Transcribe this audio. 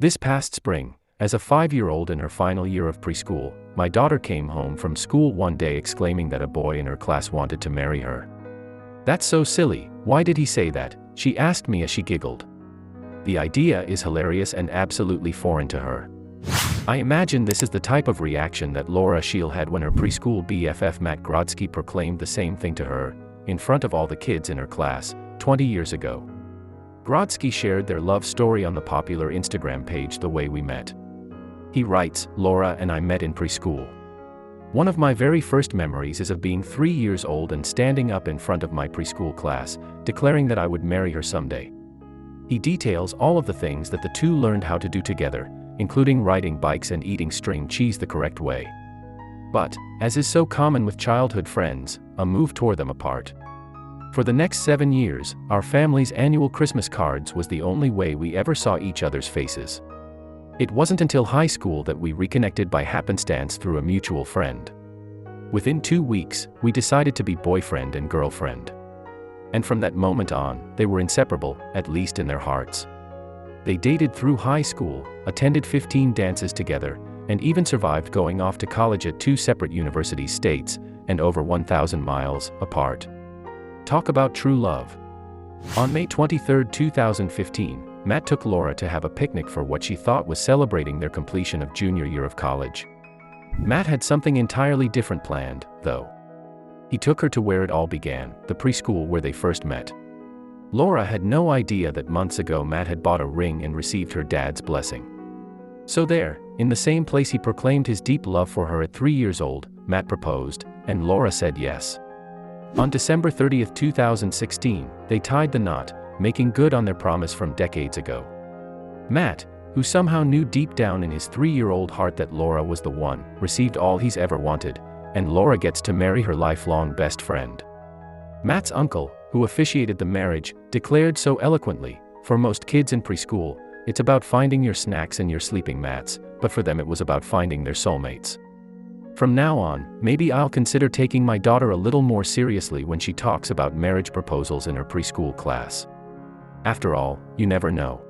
This past spring, as a 5-year-old in her final year of preschool, my daughter came home from school one day exclaiming that a boy in her class wanted to marry her. "That's so silly, why did he say that?" she asked me as she giggled. The idea is hilarious and absolutely foreign to her. I imagine this is the type of reaction that Laura Scheel had when her preschool BFF Matt Grodsky proclaimed the same thing to her, in front of all the kids in her class, 20 years ago. Grodsky shared their love story on the popular Instagram page The Way We Met. He writes, "Laura and I met in preschool. One of my very first memories is of being 3 years old and standing up in front of my preschool class, declaring that I would marry her someday." He details all of the things that the two learned how to do together, including riding bikes and eating string cheese the correct way. But, as is so common with childhood friends, a move tore them apart. For the next 7 years, our family's annual Christmas cards was the only way we ever saw each other's faces. It wasn't until high school that we reconnected by happenstance through a mutual friend. Within 2 weeks, we decided to be boyfriend and girlfriend. And from that moment on, they were inseparable, at least in their hearts. They dated through high school, attended 15 dances together, and even survived going off to college at 2 separate university states, and over 1,000 miles apart. Talk about true love. On May 23, 2015, Matt took Laura to have a picnic for what she thought was celebrating their completion of junior year of college. Matt had something entirely different planned, though. He took her to where it all began, the preschool where they first met. Laura had no idea that months ago Matt had bought a ring and received her dad's blessing. So there, in the same place he proclaimed his deep love for her at 3 years old, Matt proposed, and Laura said yes. On December 30, 2016, they tied the knot, making good on their promise from decades ago. Matt, who somehow knew deep down in his 3-year-old heart that Laura was the one, received all he's ever wanted, and Laura gets to marry her lifelong best friend. Matt's uncle, who officiated the marriage, declared so eloquently, "For most kids in preschool, it's about finding your snacks and your sleeping mats, but for them it was about finding their soulmates. From now on, maybe I'll consider taking my daughter a little more seriously when she talks about marriage proposals in her preschool class. After all, you never know."